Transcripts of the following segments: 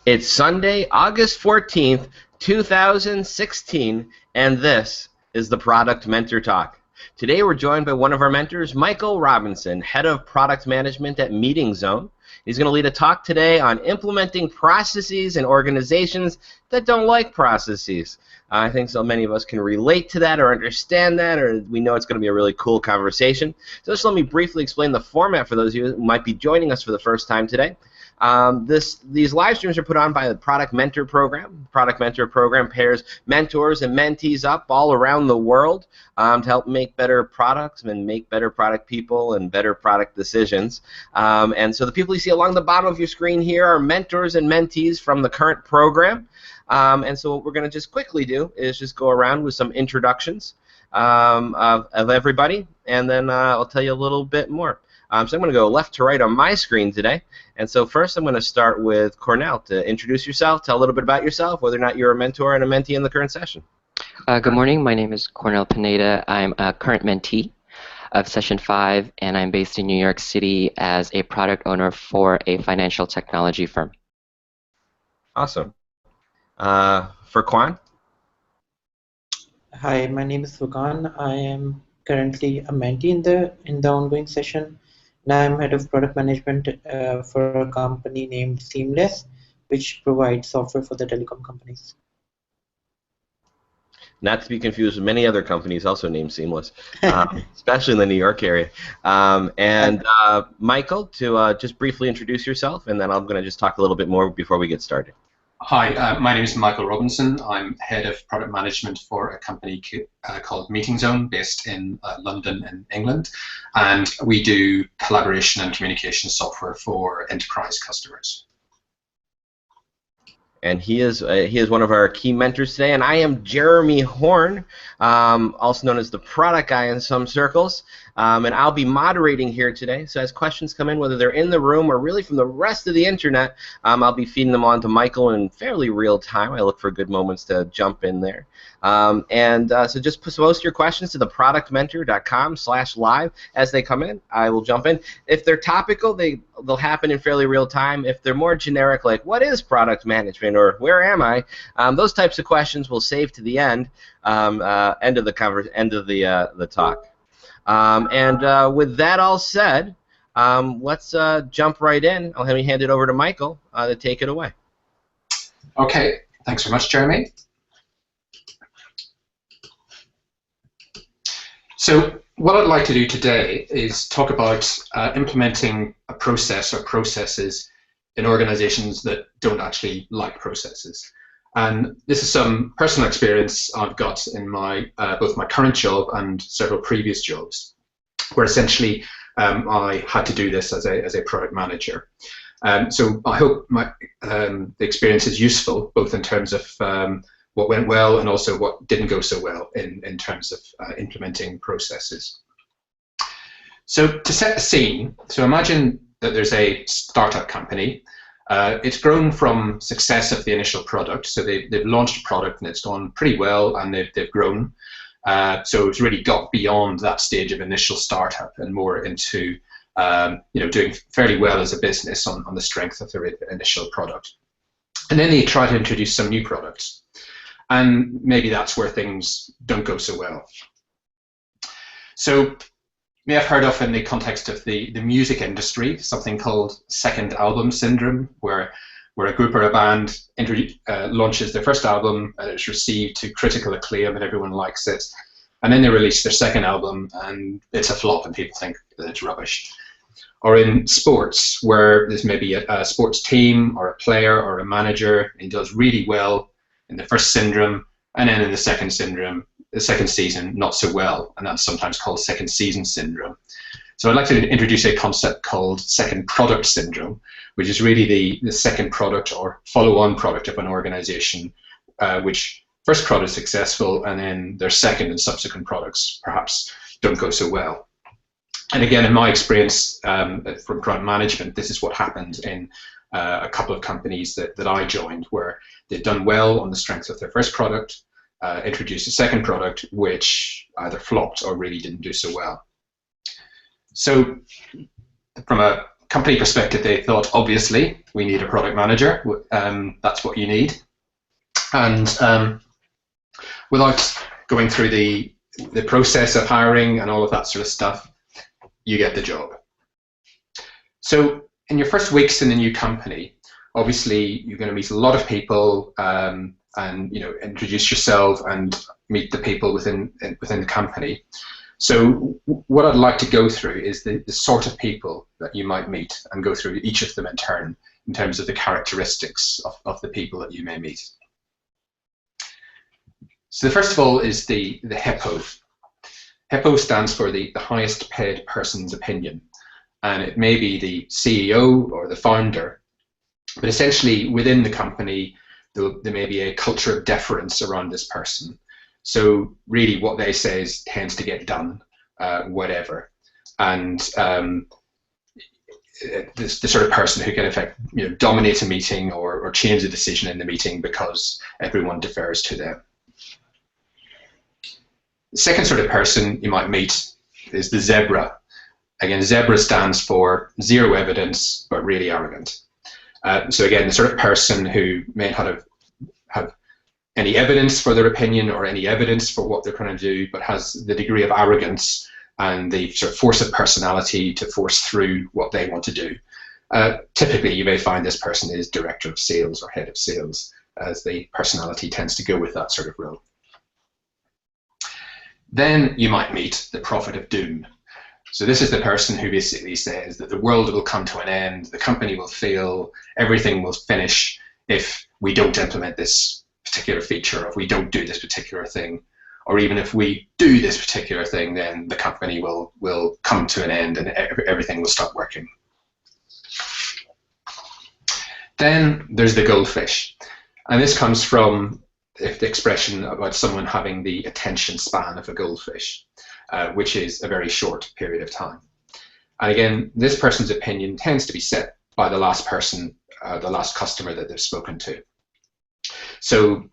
It's Sunday, August 14th, 2016, and this is the Product Mentor Talk. Today we're joined by one of our mentors, Michael Robinson, Head of Product Management at Meeting Zone. He's going to lead a talk today on implementing processes in organizations that don't like processes. I think so many of us can relate to that or understand that, or we know it's going to be a really cool conversation. So just let me briefly explain the format for those of you who might be joining us for the first time today. These live streams are put on by the Product Mentor Program. The Product Mentor Program pairs mentors and mentees up all around the world to help make better products and make better product people and better product decisions. And so the people you see along the bottom of your screen here are mentors and mentees from the current program. And so what we're going to just quickly do is just go around with some introductions of everybody, and then I'll tell you a little bit more. So I'm going to go left to right on my screen today. And so first I'm going to start with Cornell to introduce yourself, tell a little bit about yourself, whether or not you're a mentor and a mentee in the current session. Good morning. My name is Cornell Pineda. I'm a current mentee of Session 5, and I'm based in New York City as a product owner for a financial technology firm. Awesome. For Quan? Hi, my name is Furkan. I am currently a mentee in the ongoing session. Now I'm head of product management for a company named Seamless, which provides software for the telecom companies. Not to be confused with many other companies also named Seamless, especially in the New York area. Michael, to just briefly introduce yourself, and then I'm going to just talk a little bit more before we get started. Hi, my name is Michael Robinson. I'm head of product management for a company called Meeting Zone, based in London in England, and we do collaboration and communication software for enterprise customers. And he is one of our key mentors today, and I am Jeremy Horn, also known as the product guy in some circles, and I'll be moderating here today. So as questions come in, whether they're in the room or really from the rest of the internet, I'll be feeding them on to Michael in fairly real time. I look for good moments to jump in there. So just post your questions to theproductmentor.com/live as they come in. I will jump in. If they're topical, they'll happen in fairly real time. If they're more generic, like what is product management or where am I, those types of questions we'll save to the end of the talk. With that all said, let's jump right in. I'll hand it over to Michael to take it away. Okay, thanks very much, Jeremy. So what I'd like to do today is talk about implementing a process or processes in organizations that don't actually like processes. And this is some personal experience I've got in my both my current job and several previous jobs, where essentially I had to do this as a product manager. So I hope the experience is useful, both in terms of what went well and also what didn't go so well in terms of implementing processes. So to set the scene, so imagine that there's a startup company. It's grown from success of the initial product, so they've launched a product and it's gone pretty well, and they've grown. So it's really got beyond that stage of initial startup and more into doing fairly well as a business on the strength of their initial product. And then they try to introduce some new products, and maybe that's where things don't go so well. So you may have heard of, in the context of the music industry, something called second album syndrome, where a group or a band launches their first album and it's received to critical acclaim and everyone likes it, and then they release their second album and it's a flop and people think that it's rubbish. Or in sports, where there's maybe a sports team or a player or a manager, and he does really well in the first syndrome, and then in the second season, not so well, and that's sometimes called second season syndrome. So I'd like to introduce a concept called second product syndrome, which is really the second product or follow-on product of an organization, which first product is successful, and then their second and subsequent products perhaps don't go so well. And again, in my experience from product management, this is what happened in a couple of companies that I joined, where they'd done well on the strength of their first product, introduced a second product which either flopped or really didn't do so well. So from a company perspective, they thought, obviously, we need a product manager. That's what you need. And without going through the process of hiring and all of that sort of stuff, you get the job. So in your first weeks in the new company, obviously you're going to meet a lot of people and introduce yourself and meet the people within the company. So what I'd like to go through is the sort of people that you might meet and go through each of them in turn in terms of the characteristics of the people that you may meet. So the first of all is the PEPO. PEPO stands for the highest paid person's opinion, and it may be the CEO or the founder, but essentially within the company there may be a culture of deference around this person. So really what they say tends to get done, whatever. And the sort of person who can in fact dominate a meeting or change a decision in the meeting because everyone defers to them. The second sort of person you might meet is the zebra. Again, zebra stands for zero evidence, but really arrogant. So again, the sort of person who may not have any evidence for their opinion or any evidence for what they're trying to do, but has the degree of arrogance and the sort of force of personality to force through what they want to do. Typically, you may find this person is director of sales or head of sales, as the personality tends to go with that sort of role. Then you might meet the prophet of doom. So this is the person who basically says that the world will come to an end, the company will fail, everything will finish if we don't implement this particular feature, or if we don't do this particular thing, or even if we do this particular thing, then the company will come to an end and everything will stop working. Then there's the goldfish, and this comes from the expression about someone having the attention span of a goldfish, which is a very short period of time. And again, this person's opinion tends to be set by the last person, the last customer that they've spoken to. So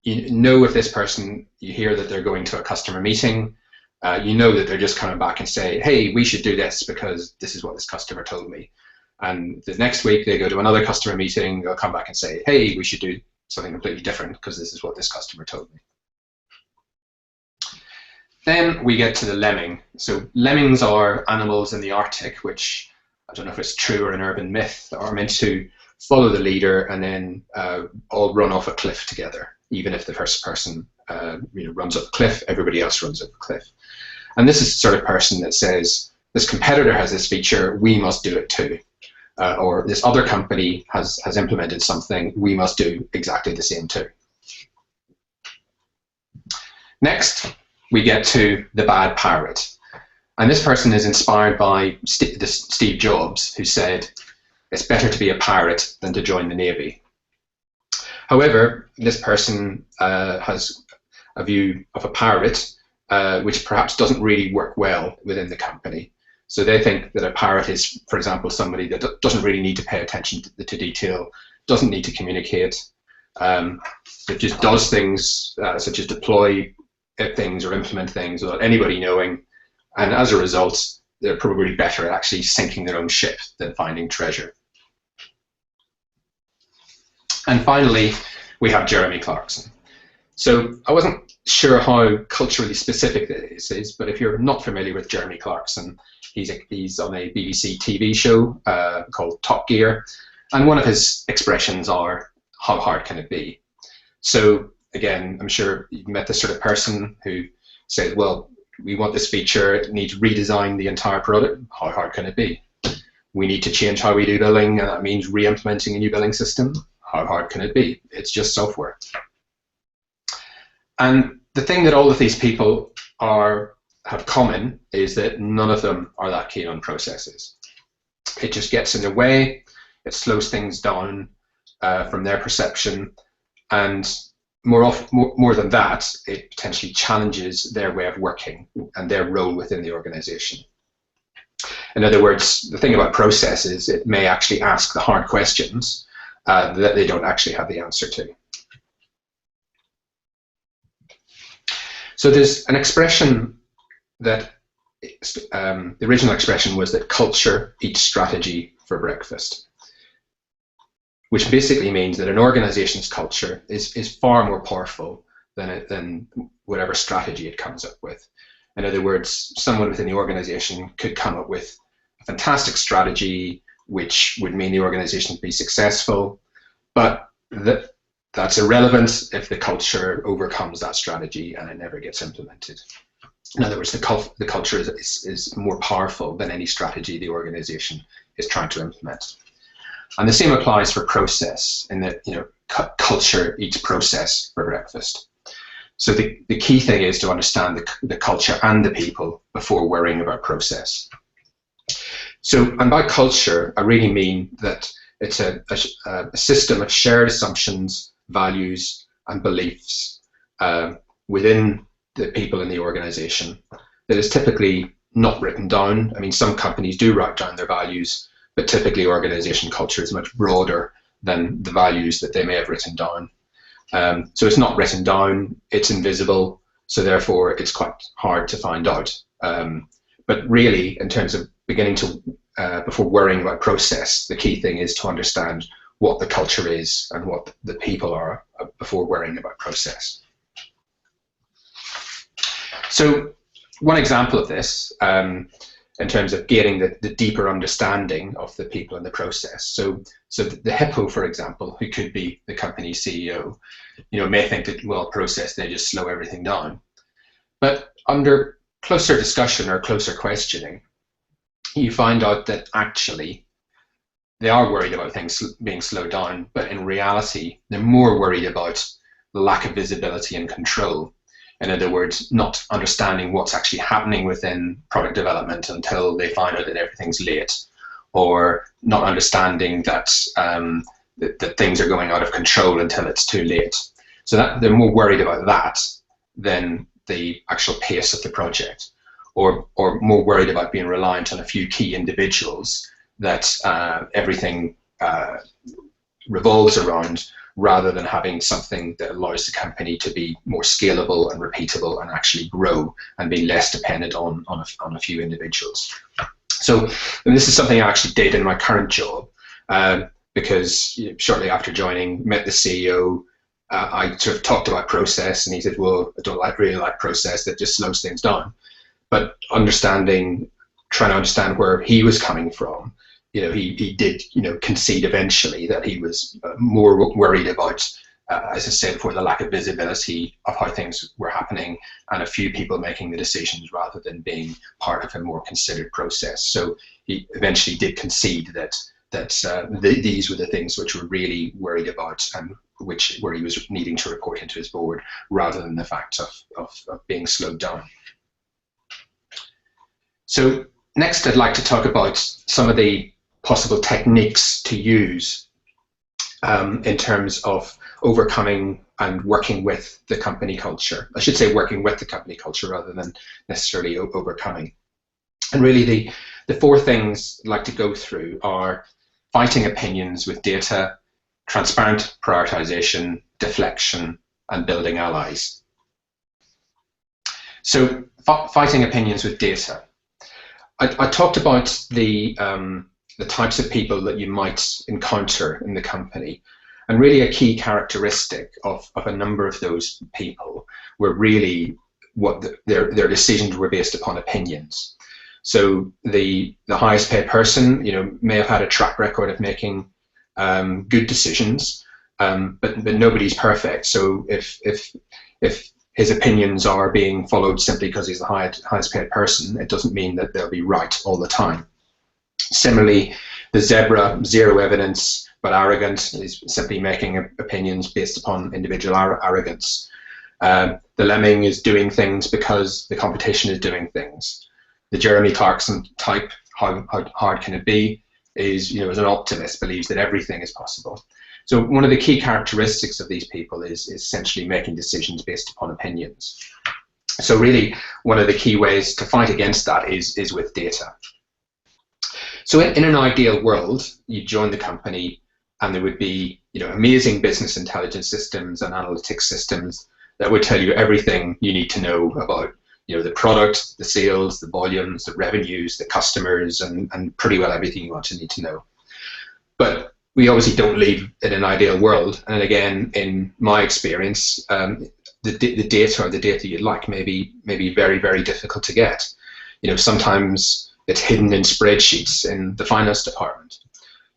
you know, if this person, you hear that they're going to a customer meeting, you know that they're just coming back and say, hey, we should do this because this is what this customer told me. And the next week they go to another customer meeting, they'll come back and say, hey, we should do something completely different because this is what this customer told me. Then we get to the lemming. So lemmings are animals in the Arctic, which I don't know if it's true or an urban myth, are meant to follow the leader and then all run off a cliff together. Even if the first person runs off a cliff, everybody else runs off a cliff. And this is the sort of person that says, this competitor has this feature, we must do it too. Or this other company has implemented something, we must do exactly the same too. Next, we get to the bad pirate. And this person is inspired by Steve Jobs, who said, it's better to be a pirate than to join the Navy. However, this person has a view of a pirate which perhaps doesn't really work well within the company. So they think that a pirate is, for example, somebody that doesn't really need to pay attention to detail, doesn't need to communicate, that just does things such as deploy things or implement things without anybody knowing, and as a result, they're probably better at actually sinking their own ship than finding treasure. And finally, we have Jeremy Clarkson. So I wasn't sure how culturally specific this is, but if you're not familiar with Jeremy Clarkson, he's on a BBC TV show called Top Gear, and one of his expressions are, how hard can it be? So again, I'm sure you've met this sort of person who says, well, we want this feature, it needs to redesign the entire product, how hard can it be? We need to change how we do billing, and that means re-implementing a new billing system, how hard can it be? It's just software. And the thing that all of these people have common is that none of them are that keen on processes. It just gets in the way, it slows things down from their perception, and more than that, it potentially challenges their way of working and their role within the organization. In other words, the thing about process is it may actually ask the hard questions that they don't actually have the answer to. So there's an expression that the original expression was that culture eats strategy for breakfast, which basically means that an organization's culture is far more powerful than whatever strategy it comes up with. In other words, someone within the organization could come up with a fantastic strategy which would mean the organization would be successful, but that's irrelevant if the culture overcomes that strategy and it never gets implemented. In other words, the culture is more powerful than any strategy the organization is trying to implement. And the same applies for process, in that, culture eats process for breakfast. So the key thing is to understand the culture and the people before worrying about process. So, and by culture, I really mean that it's a system of shared assumptions, values, and beliefs within the people in the organization that is typically not written down. I mean, some companies do write down their values, but typically organization culture is much broader than the values that they may have written down. So it's not written down, it's invisible, so therefore it's quite hard to find out. But really, in terms of beginning to, before worrying about process, the key thing is to understand what the culture is and what the people are before worrying about process. So one example of this, in terms of getting the deeper understanding of the people and the process. So the HIPPO, for example, who could be the company's CEO, may think that, well, process, they just slow everything down. But under closer discussion or closer questioning, you find out that actually they are worried about things being slowed down, but in reality, they're more worried about the lack of visibility and control. In other words, not understanding what's actually happening within product development until they find out that everything's late, or not understanding that that things are going out of control until it's too late. So that they're more worried about that than the actual pace of the project, or more worried about being reliant on a few key individuals that everything revolves around, rather than having something that allows the company to be more scalable and repeatable and actually grow and be less dependent on a few individuals. So, and this is something I actually did in my current job, because shortly after joining, met the CEO. I sort of talked about process, and he said, well, I don't really like process, that just slows things down. But trying to understand where he was coming from, he did, concede eventually that he was more worried about, as I said before, the lack of visibility of how things were happening, and a few people making the decisions rather than being part of a more considered process. So he eventually did concede that these were the things which were really worried about, and where he was needing to report into his board, rather than the fact of being slowed down. So next, I'd like to talk about some of the possible techniques to use in terms of overcoming and working with the company culture. I should say working with the company culture rather than necessarily overcoming. And really the four things I'd like to go through are fighting opinions with data, transparent prioritization, deflection, and building allies. So fighting opinions with data. I talked about the types of people that you might encounter in the company, and really a key characteristic of a number of those people were really what their decisions were based upon opinions. So the highest paid person, may have had a track record of making good decisions, but nobody's perfect. So if his opinions are being followed simply because he's the highest paid person, it doesn't mean that they'll be right all the time. Similarly, the zebra, zero evidence but arrogant, is simply making opinions based upon individual arrogance. The lemming is doing things because the competition is doing things. The Jeremy Clarkson type, how hard can it be, is as an optimist, believes that everything is possible. So one of the key characteristics of these people is essentially making decisions based upon opinions. So really, one of the key ways to fight against that is with data. So in an ideal world, you join the company and there would be amazing business intelligence systems and analytics systems that would tell you everything you need to know about the product, the sales, the volumes, the revenues, the customers, and pretty well everything you want to need to know. But we obviously don't live in an ideal world, and again, in my experience, the data you'd like may be very, very difficult to get. Sometimes it's hidden in spreadsheets in the finance department.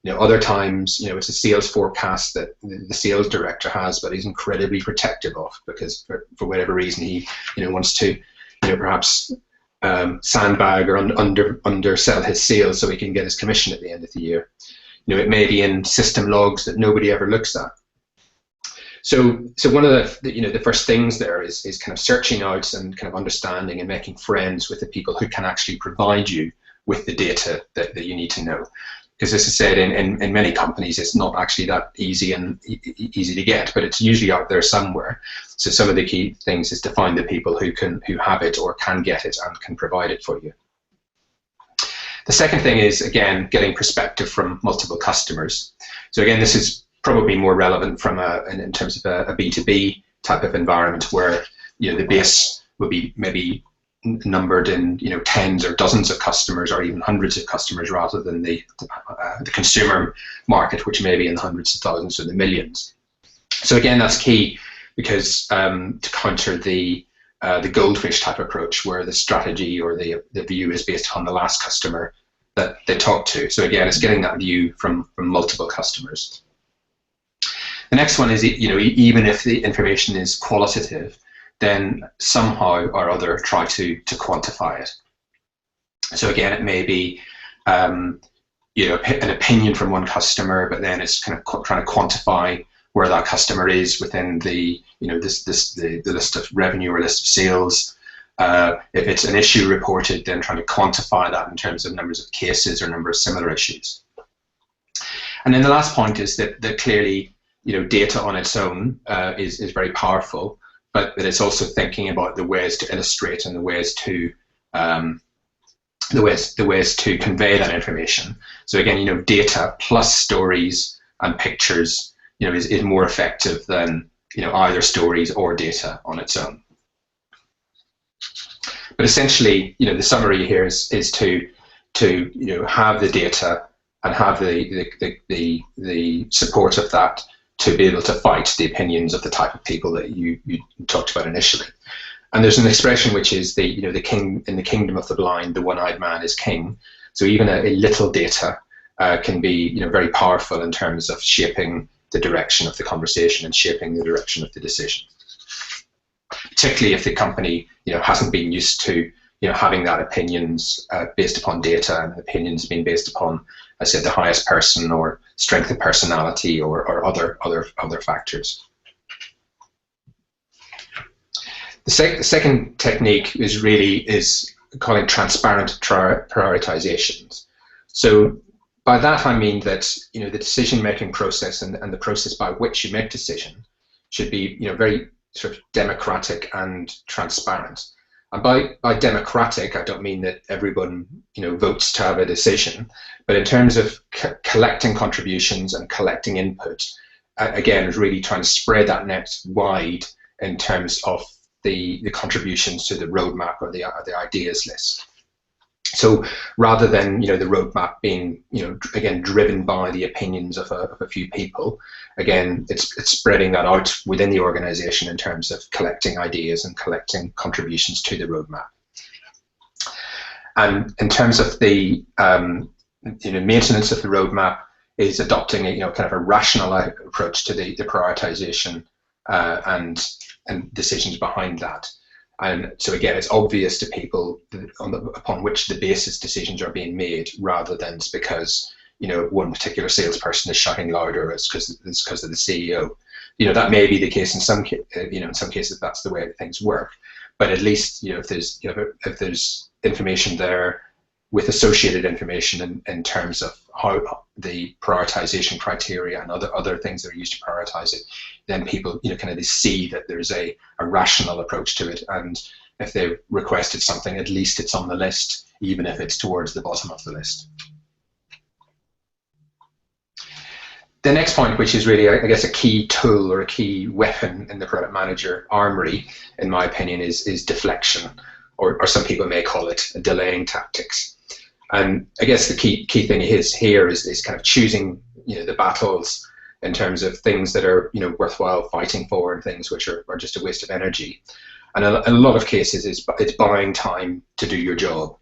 Other times, it's a sales forecast that the sales director has, but he's incredibly protective of because for whatever reason he wants to perhaps sandbag or undersell his sales so he can get his commission at the end of the year. It may be in system logs that nobody ever looks at. So one of the first things there is kind of searching out and kind of understanding and making friends with the people who can actually provide you with the data that you need to know. Because as I said, in many companies, it's not actually that easy to get, but it's usually out there somewhere. So some of the key things is to find the people who have it or can get it and can provide it for you. The second thing is, again, getting perspective from multiple customers. So again, this is probably more relevant from in terms of a B2B type of environment where the base will be maybe numbered in tens or dozens of customers or even hundreds of customers rather than the consumer market, which may be in the hundreds of thousands or the millions. So again, that's key because to counter the Goldfish type approach where the strategy or the view is based on the last customer that they talk to. So again, it's getting that view from multiple customers. The next one is, even if the information is qualitative, then somehow or other try to quantify it. So again, it may be an opinion from one customer, but then it's kind of trying to quantify where that customer is within the the list of revenue or list of sales. If it's an issue reported, then trying to quantify that in terms of numbers of cases or number of similar issues. And then the last point is that clearly data on its own is very powerful, but that it's also thinking about the ways to illustrate and the ways to convey that information. So again, data plus stories and pictures, is more effective than either stories or data on its own. But essentially, the summary here is to have the data and have the support of that to be able to fight the opinions of the type of people that you talked about initially. And there's an expression which is the king in the kingdom of the blind, the one-eyed man is king. So even a little data can be very powerful in terms of shaping the direction of the conversation and shaping the direction of the decision. Particularly if the company hasn't been used to having that opinions based upon data and opinions being based upon, I said, the highest person or strength of personality or other factors. The second technique is calling transparent prioritizations. So by that I mean that the decision-making process and the process by which you make decision should be very sort of democratic and transparent. And by democratic, I don't mean that everyone votes to have a decision, but in terms of collecting contributions and collecting input, again, is really trying to spread that net wide in terms of the contributions to the roadmap or the ideas list. So rather than the roadmap being again driven by the opinions of a few people, again it's spreading that out within the organization in terms of collecting ideas and collecting contributions to the roadmap. And in terms of the maintenance of the roadmap is adopting kind of a rational approach to the prioritization and decisions behind that. And so again, it's obvious to people upon which the basis decisions are being made, rather than it's because one particular salesperson is shouting louder, or it's because of the CEO. That may be the case in some cases. That's the way things work. But at least if there's information there with associated information in terms of how the prioritization criteria and other things that are used to prioritize it, then people kind of see that there's a rational approach to it, and if they've requested something, at least it's on the list, even if it's towards the bottom of the list. The next point, which is really, I guess, a key tool or a key weapon in the product manager armory, in my opinion, is deflection. or some people may call it delaying tactics. And I guess the key thing is here is kind of choosing the battles in terms of things that are worthwhile fighting for and things which are just a waste of energy. And in a lot of cases, it's buying time to do your job.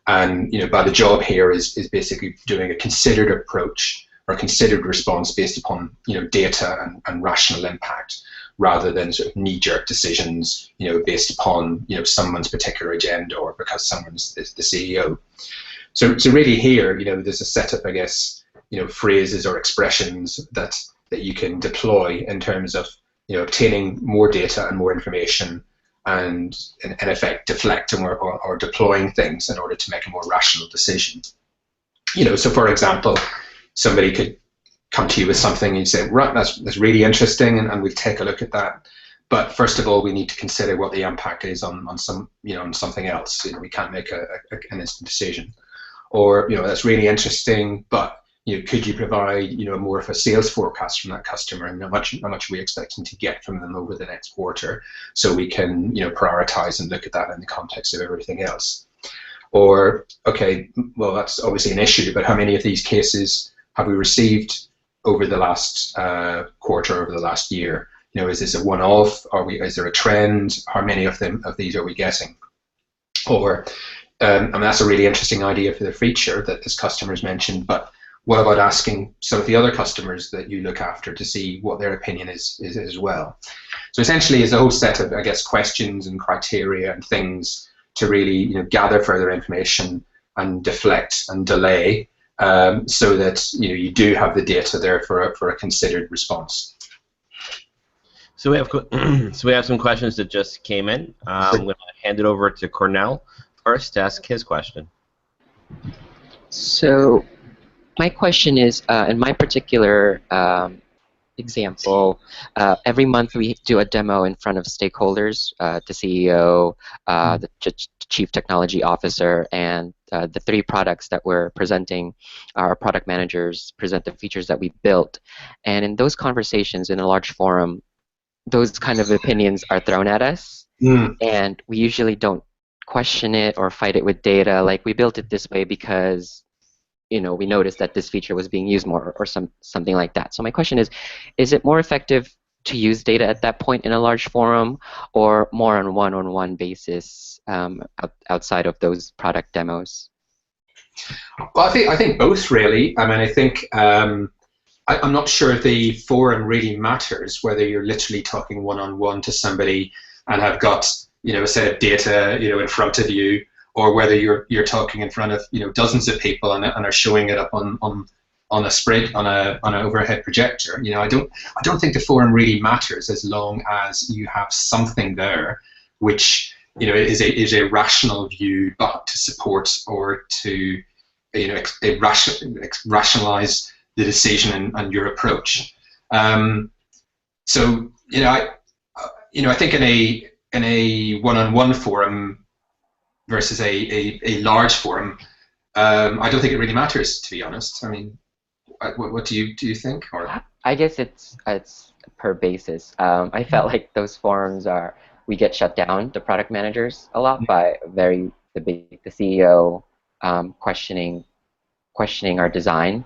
And by the job here is basically doing a considered approach or considered response based upon data and rational impact, rather than sort of knee-jerk decisions based upon someone's particular agenda or because someone's the CEO. So really here there's a set of, I guess, phrases or expressions that you can deploy in terms of obtaining more data and more information, and in effect deflecting or deploying things in order to make a more rational decision. So for example, somebody could come to you with something and you say, right, that's really interesting, and we'll take a look at that. But first of all, we need to consider what the impact is on something else. We can't make an instant decision. Or that's really interesting, but could you provide more of a sales forecast from that customer, and how much we're expecting to get from them over the next quarter, so we can prioritize and look at that in the context of everything else. Or okay, well, that's obviously an issue, but how many of these cases have we received over the last quarter, over the last year? Is this a one-off? Is there a trend? How many of these are we getting? Or that's a really interesting idea for the feature that this customer's mentioned, but what about asking some of the other customers that you look after to see what their opinion is as well? So essentially, it's a whole set of, I guess, questions and criteria and things to really gather further information and deflect and delay, so that you do have the data there for a considered response. So we have some questions that just came in. I'm going to hand it over to Cornell first to ask his question. So my question is, in my particular example, every month we do a demo in front of stakeholders, the CEO, the Chief Technology Officer, and the three products that we're presenting. Our product managers present the features that we built. And in those conversations in a large forum, those kind of opinions are thrown at us, and we usually don't question it or fight it with data, like we built it this way because we noticed that this feature was being used more, or something like that. So my question is it more effective to use data at that point in a large forum, or more on one-on-one basis outside of those product demos? Well, I think both, really. I mean, I think I'm not sure if the forum really matters, whether you're literally talking one-on-one to somebody and have got a set of data in front of you, or whether you're talking in front of dozens of people and are showing it up on a spread on an overhead projector. I don't think the forum really matters, as long as you have something there which is a rational view, but to support or to rationalize the decision and your approach. So I think in a one-on-one forum versus a large forum, I don't think it really matters, to be honest. I mean, what do you think? Or I guess it's per basis. I felt like those forums we get shut down, the product managers, a lot by the CEO questioning our design,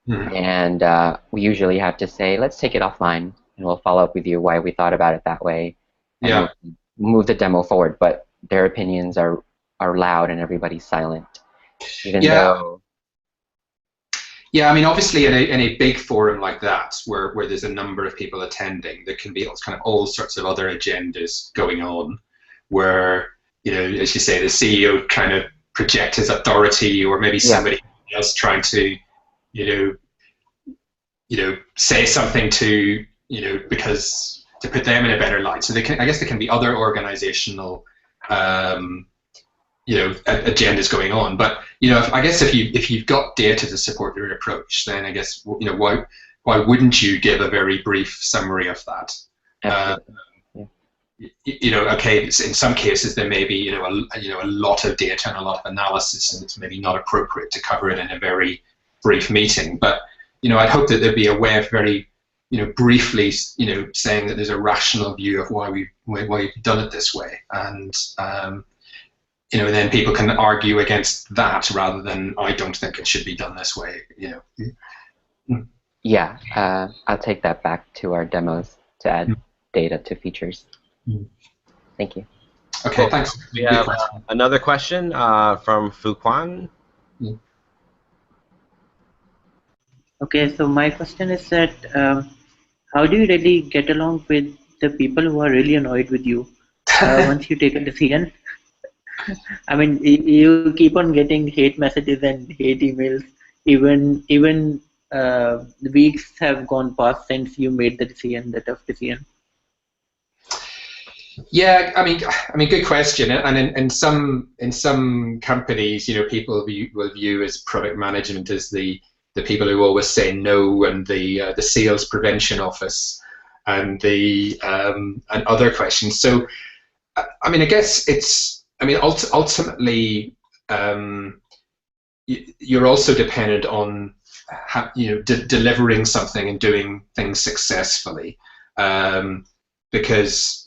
and we usually have to say, let's take it offline, and we'll follow up with you why we thought about it that way, and move the demo forward. But their opinions are loud and everybody's silent, even though. Yeah, I mean, obviously in a big forum like that, where there's a number of people attending, there can be kind of all sorts of other agendas going on, where, as you say, the CEO trying to project his authority, or maybe somebody else trying to, say something to, because to put them in a better light. So I guess there can be other organizational agendas going on, but I guess if you've got data to support your approach, then I guess why wouldn't you give a very brief summary of that? Okay, in some cases there may be a lot of data and a lot of analysis, and it's maybe not appropriate to cover it in a very brief meeting. But I'd hope that there'd be a way of very briefly saying that there's a rational view of why we've done it this way, and and then people can argue against that rather than I don't think it should be done this way. Yeah, I'll take that back to our demos to add data to features. Thank you. Okay, thanks. We have another question from Fuquan. Okay, so my question is that how do you really get along with the people who are really annoyed with you once you take a decision? I mean, you keep on getting hate messages and hate emails. Even weeks have gone past since you made the decision, the tough decision. Yeah, I mean, good question. And in some companies, people will view as product management as the people who always say no, and the sales prevention office, and the and other questions. So, I mean, I guess it's. I mean, ultimately, you're also dependent on delivering something and doing things successfully, because.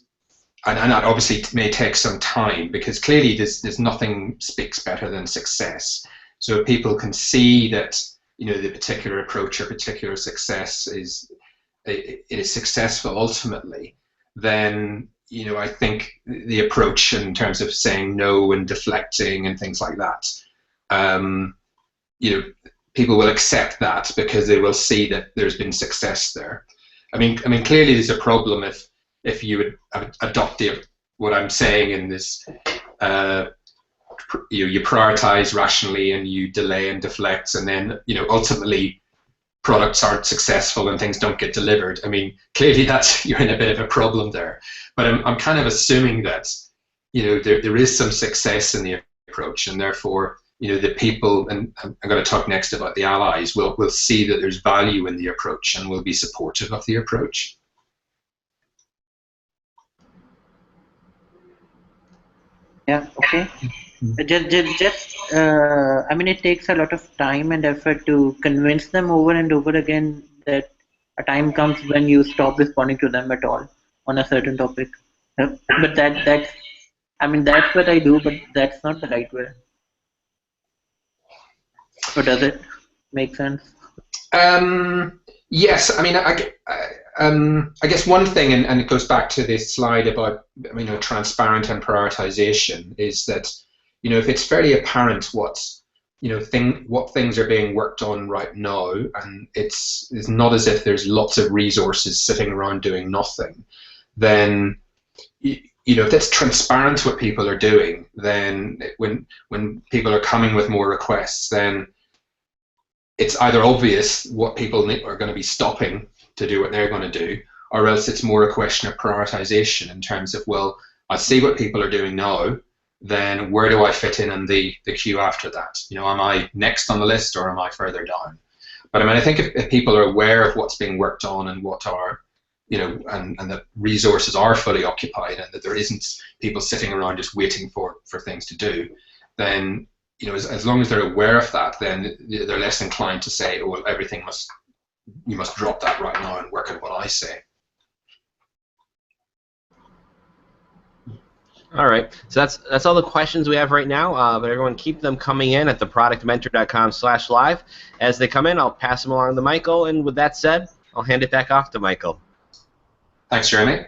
And that obviously may take some time, because clearly there's nothing speaks better than success. So if people can see that the particular approach or particular success is successful ultimately, then I think the approach in terms of saying no and deflecting and things like that, people will accept that because they will see that there's been success there. I mean clearly there's a problem if you would adopt what I'm saying in this, you prioritize rationally and you delay and deflect, and then ultimately products aren't successful and things don't get delivered. I mean, clearly you're in a bit of a problem there. But I'm kind of assuming that there is some success in the approach, and therefore the people, and I'm going to talk next about the allies, will see that there's value in the approach and will be supportive of the approach. Yeah, okay. I mean, it takes a lot of time and effort to convince them over and over again that a time comes when you stop responding to them at all on a certain topic. But that's what I do, but that's not the right way. Or does it make sense? Yes, I mean, I guess one thing, and it goes back to this slide about transparent and prioritization, is that if it's fairly apparent what things are being worked on right now, and it's not as if there's lots of resources sitting around doing nothing, then if that's transparent what people are doing, then when people are coming with more requests, then it's either obvious what people are going to be stopping to do what they're going to do, or else it's more a question of prioritization in terms of, well, I see what people are doing now, then where do I fit in the queue after that? Am I next on the list or am I further down? But I mean, I think if people are aware of what's being worked on and what are, and that resources are fully occupied and that there isn't people sitting around just waiting for things to do, then as long as they're aware of that, then they're less inclined to say, oh, well, you must drop that right now and work on what I say. All right, so that's all the questions we have right now, but everyone keep them coming in at theproductmentor.com/live. As they come in, I'll pass them along to Michael, and with that said, I'll hand it back off to Michael. Thanks, Jeremy.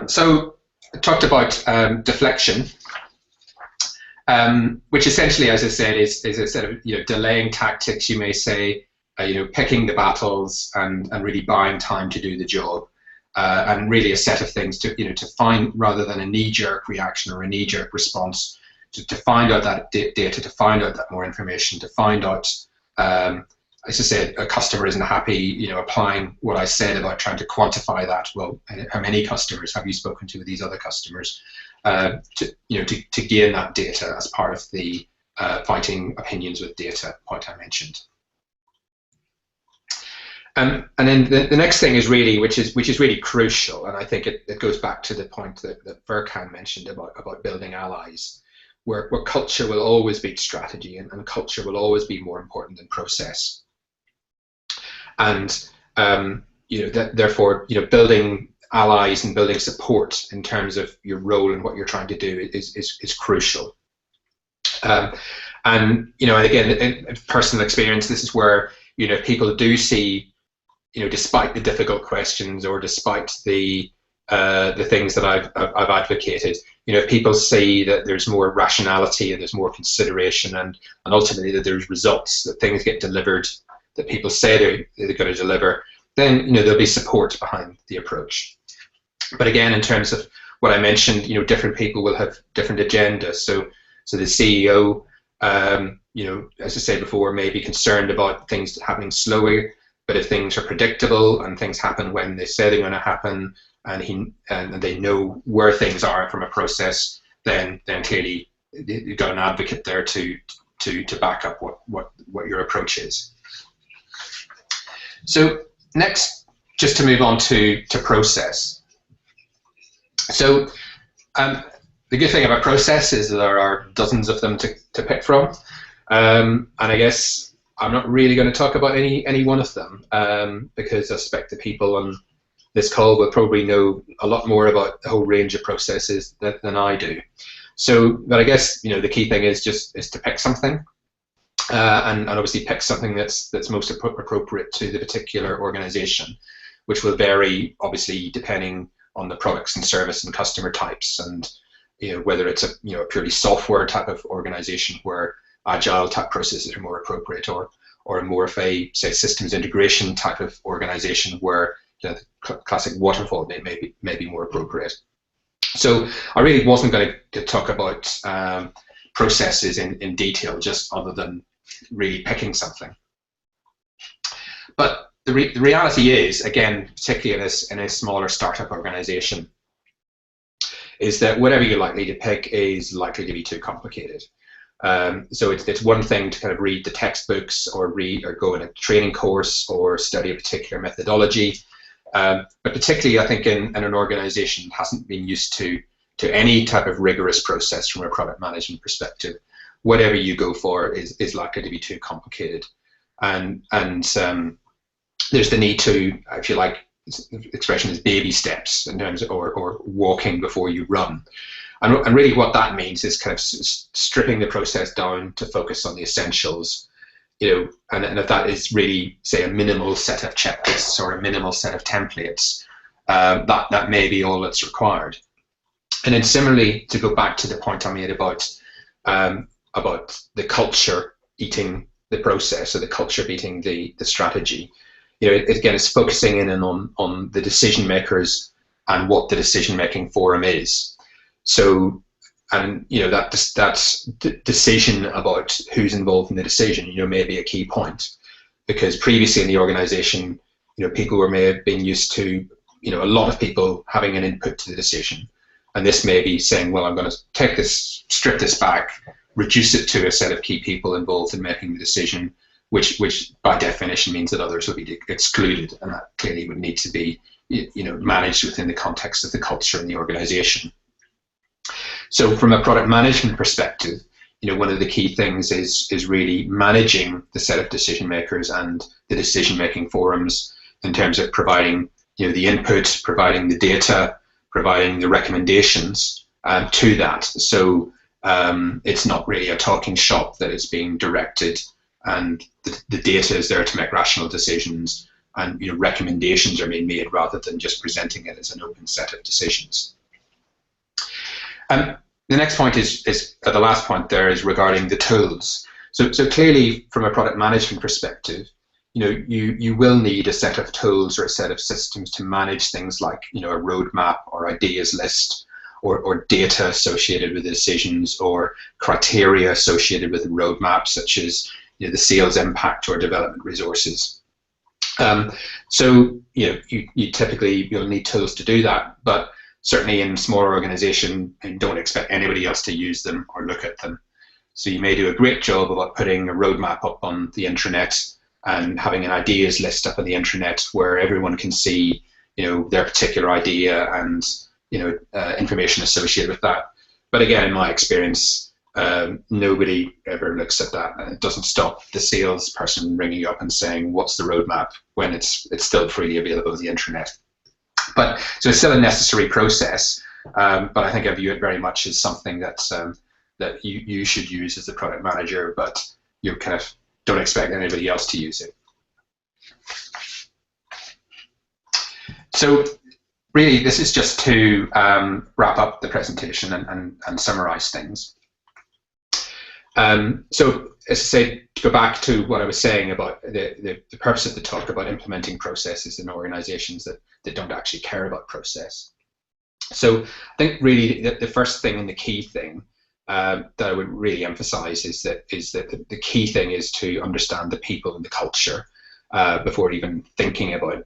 So I talked about deflection, which essentially, as I said, is a set of delaying tactics, you may say, picking the battles and really buying time to do the job, and really a set of things to find, rather than a knee-jerk reaction or a knee-jerk response, to find out that data, to find out that more information, to find out, as I said, a customer isn't happy, applying what I said about trying to quantify that. Well, how many customers have you spoken to with these other customers? To gain that data as part of the fighting opinions with data point I mentioned. And then the next thing is really, which is really crucial, and I think it goes back to the point that Furkan mentioned about building allies, where culture will always beat strategy, and culture will always be more important than process. And therefore, building allies and building support in terms of your role and what you're trying to do is crucial. And again, in personal experience, this is where people do see, despite the difficult questions or despite the things that I've advocated, if people see that there's more rationality and there's more consideration and ultimately that there's results, that things get delivered, that people say they're going to deliver, then there'll be support behind the approach. But again, in terms of what I mentioned, different people will have different agendas. So the CEO, as I said before, may be concerned about things happening slowly, but if things are predictable and things happen when they say they're going to happen, and they know where things are from a process, then clearly you've got an advocate there to back up what your approach is. So next, just to move on to process. So the good thing about process is that there are dozens of them to pick from, and I guess I'm not really going to talk about any one of them because I suspect the people on this call will probably know a lot more about the whole range of processes than I do. So, but I guess the key thing is to pick something, and obviously pick something that's most appropriate to the particular organization, which will vary obviously depending on the products and service and customer types, and whether it's a purely software type of organization where agile type processes are more appropriate, or more of a, say, systems integration type of organization where the classic waterfall may be more appropriate. So I really wasn't going to talk about processes in detail, just other than really picking something. But the reality is, again, particularly in a smaller startup organization, is that whatever you're likely to pick is likely to be too complicated. So it's one thing to kind of read the textbooks or go in a training course or study a particular methodology, but particularly I think in an organization that hasn't been used to any type of rigorous process from a product management perspective, whatever you go for is likely to be too complicated, and there's the need to, if you like, the expression is baby steps in terms of, or walking before you run. And really what that means is kind of stripping the process down to focus on the essentials, and if that is really, say, a minimal set of checklists or a minimal set of templates, that may be all that's required. And then similarly, to go back to the point I made about the culture eating the process, or the culture eating the strategy, again, it's focusing in on the decision makers and what the decision-making forum is. So, and that decision about who's involved in the decision, may be a key point, because previously in the organization, people may have been used to, a lot of people having an input to the decision, and this may be saying, well, I'm going to strip this back, reduce it to a set of key people involved in making the decision, which by definition means that others will be excluded, and that clearly would need to be, managed within the context of the culture in the organization. So from a product management perspective, one of the key things is really managing the set of decision makers and the decision making forums in terms of providing the input, providing the data, providing the recommendations to that. So it's not really a talking shop that is being directed, and the data is there to make rational decisions, and recommendations are being made rather than just presenting it as an open set of decisions. The next point is the last point there is regarding the tools. So clearly, from a product management perspective, you will need a set of tools or a set of systems to manage things like a roadmap or ideas list, or data associated with the decisions, or criteria associated with the roadmap, such as the sales impact or development resources. So you typically you'll need tools to do that, but certainly in a smaller organization, you don't expect anybody else to use them or look at them. So you may do a great job about putting a roadmap up on the intranet and having an ideas list up on the intranet where everyone can see, their particular idea and, information associated with that. But again, in my experience, nobody ever looks at that, and it doesn't stop the salesperson ringing you up and saying, "What's the roadmap?" when it's still freely available on the intranet. But so it's still a necessary process. But I think I view it very much as something that that you should use as the product manager, but you kind of don't expect anybody else to use it. So really, this is just to wrap up the presentation and summarize things. So as I said, to go back to what I was saying about the purpose of the talk about implementing processes in organizations that don't actually care about process. So I think really the first thing and the key thing that I would really emphasize is that the key thing is to understand the people and the culture before even thinking about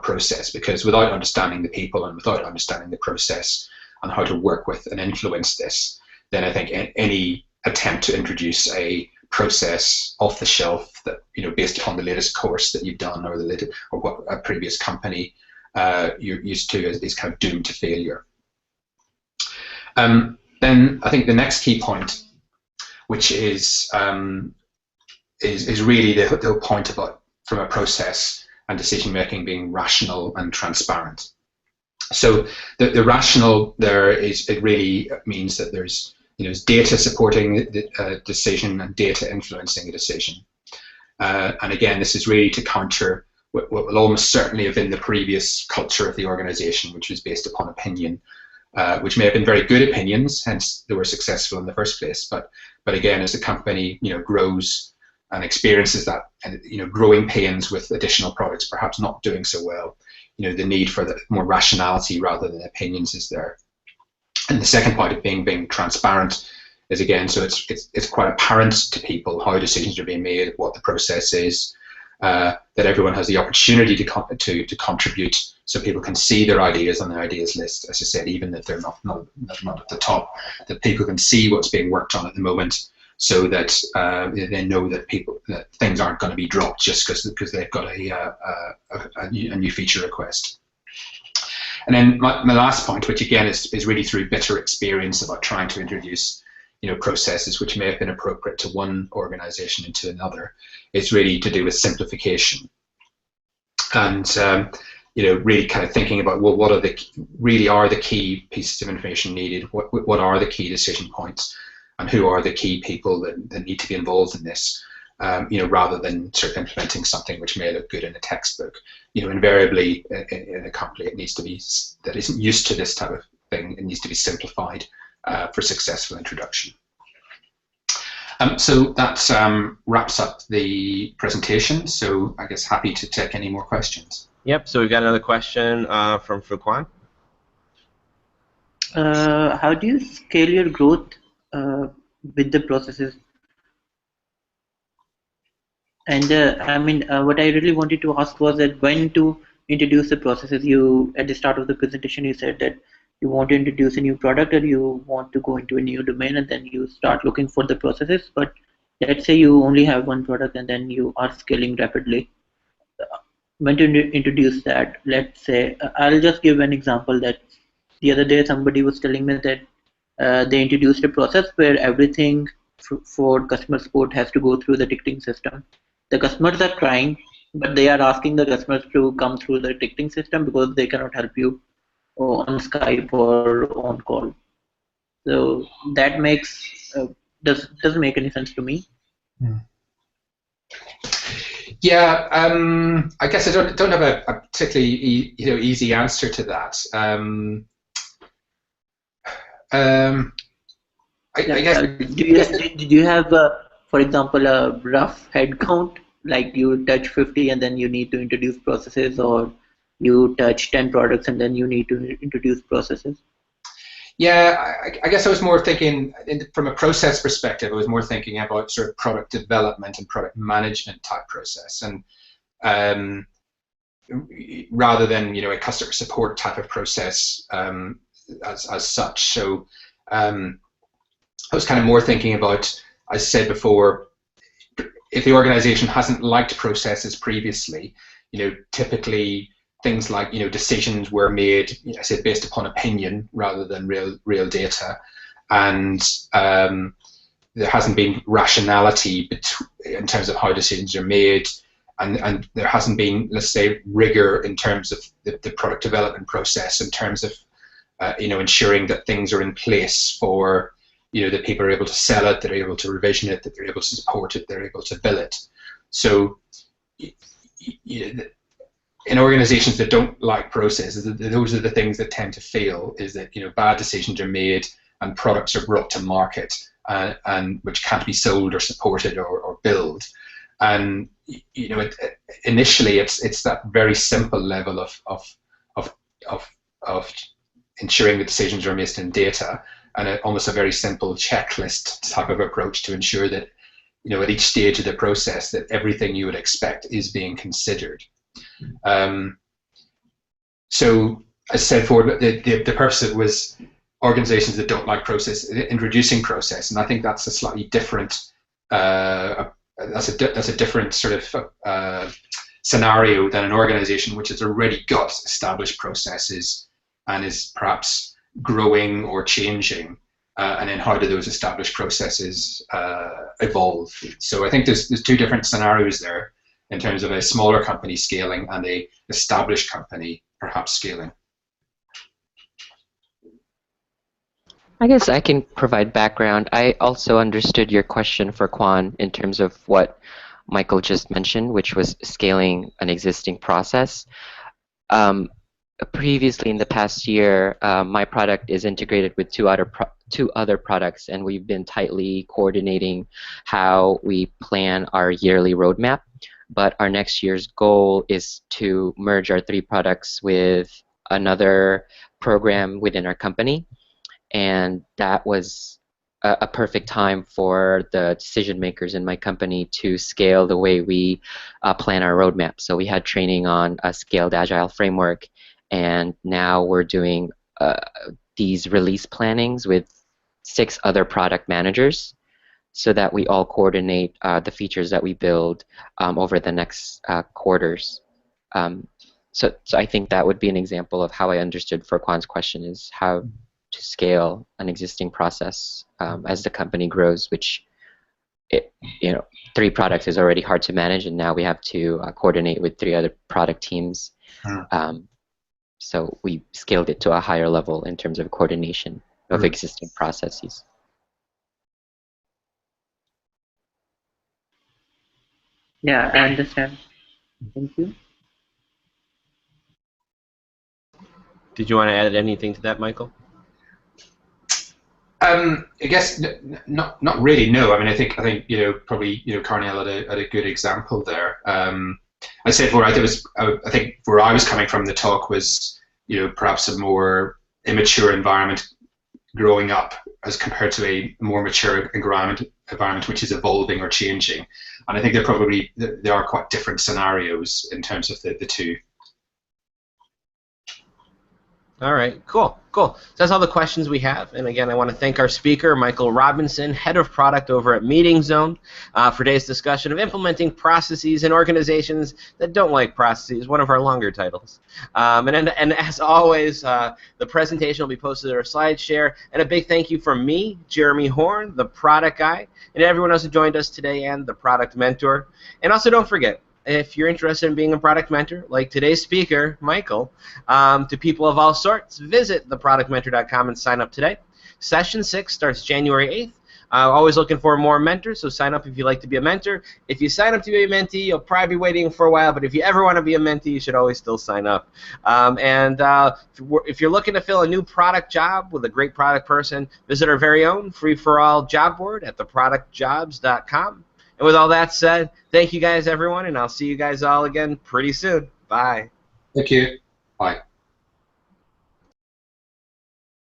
process, because without understanding the people and without understanding the process and how to work with and influence this, then I think any attempt to introduce a process off the shelf that, based upon the latest course that you've done or what a previous company you're used to is kind of doomed to failure. Then I think the next key point, which is really the whole point about from a process and decision making being rational and transparent. So the rational there it really means that there's data supporting the decision and data influencing a decision. And again, this is really to counter what will almost certainly have been the previous culture of the organization, which was based upon opinion, which may have been very good opinions, hence they were successful in the first place. But again, as the company grows and experiences that, and growing pains with additional products perhaps not doing so well, the need for the more rationality rather than opinions is there. And the second point of being transparent is, again, so it's quite apparent to people how decisions are being made, what the process is, that everyone has the opportunity to contribute, so people can see their ideas on the ideas list. As I said, even if they're not at the top, that people can see what's being worked on at the moment, so that they know that things aren't going to be dropped just because they've got a new feature request. And then my last point, which again is really through bitter experience about trying to introduce processes which may have been appropriate to one organization into another, is really to do with simplification. And really kind of thinking about, well, what are the key pieces of information needed? What are the key decision points? And who are the key people that need to be involved in this? Rather than sort of implementing something which may look good in a textbook. Invariably in a company that isn't used to this type of thing, it needs to be simplified for successful introduction. So that wraps up the presentation. So I guess happy to take any more questions. Yep. So we've got another question from Fuquan. How do you scale your growth with the processes? And what I really wanted to ask was that when to introduce the processes. At the start of the presentation, you said that you want to introduce a new product or you want to go into a new domain, and then you start looking for the processes. But let's say you only have one product and then you are scaling rapidly. When to introduce that? Let's say, I'll just give an example that the other day somebody was telling me that they introduced a process where everything for customer support has to go through the ticketing system. The customers are trying, but they are asking the customers to come through the ticketing system because they cannot help you on Skype or on call. So that doesn't make any sense to me. Yeah, I guess I don't have a particularly easy answer to that. I guess. Did you have, for example, a rough head count, like you touch 50 and then you need to introduce processes, or you touch 10 products and then you need to introduce processes? Yeah, I guess I was more thinking, from a process perspective, I was more thinking about sort of product development and product management type process, and rather than a customer support type of process as such. So I was kind of more thinking about, as I said before, if the organization hasn't liked processes previously, typically things like decisions were made, I said, based upon opinion rather than real data, and there hasn't been rationality in terms of how decisions are made. and there hasn't been, let's say, rigor in terms of the product development process, in terms of ensuring that things are in place for that people are able to sell it, they're able to revision it, that they're able to support it, they're able to bill it. So in organizations that don't like processes, those are the things that tend to fail, is that bad decisions are made and products are brought to market and which can't be sold or supported or billed. And initially it's that very simple level of ensuring the decisions are based in data, and almost a very simple checklist type of approach to ensure that at each stage of the process that everything you would expect is being considered. So as I said before, the purpose of it was organizations that don't like process, introducing process, and I think that's a slightly different that's a different sort of scenario than an organization which has already got established processes and is perhaps growing or changing, and then how do those established processes evolve. So I think there's two different scenarios there in terms of a smaller company scaling and a established company perhaps scaling. I guess I can provide background. I also understood your question for Quan in terms of what Michael just mentioned, which was scaling an existing process. Previously, in the past year, my product is integrated with two other products, and we've been tightly coordinating how we plan our yearly roadmap. But our next year's goal is to merge our 3 products with another program within our company. And that was a perfect time for the decision makers in my company to scale the way we plan our roadmap. So we had training on a scaled agile framework, and now we're doing these release plannings with 6 other product managers so that we all coordinate the features that we build over the next quarters. So I think that would be an example of how I understood Furquan's question, is how to scale an existing process as the company grows, which 3 products is already hard to manage, and now we have to coordinate with 3 other product teams. So we scaled it to a higher level in terms of coordination of existing processes. Yeah, I understand. Thank you. Did you want to add anything to that, Michael? I guess not really. No, I mean I think probably Carnell had a good example there. I said I think where I was coming from, the talk was perhaps a more immature environment growing up as compared to a more mature environment which is evolving or changing, and I think there are quite different scenarios in terms of the two. All right, cool. So that's all the questions we have. And again, I want to thank our speaker, Michael Robinson, Head of Product over at Meeting Zone, for today's discussion of implementing processes in organizations that don't like processes, one of our longer titles. And as always, the presentation will be posted to our SlideShare. And a big thank you from me, Jeremy Horn, the product guy, and everyone else who joined us today, and the product mentor. And also don't forget, if you're interested in being a product mentor, like today's speaker, Michael, to people of all sorts, visit theproductmentor.com and sign up today. Session 6 starts January 8th. Always looking for more mentors, so sign up if you'd like to be a mentor. If you sign up to be a mentee, you'll probably be waiting for a while, but if you ever want to be a mentee, you should always still sign up. If you're looking to fill a new product job with a great product person, visit our very own free-for-all job board at theproductjobs.com. And with all that said, thank you guys, everyone, and I'll see you guys all again pretty soon. Bye. Thank you. Bye.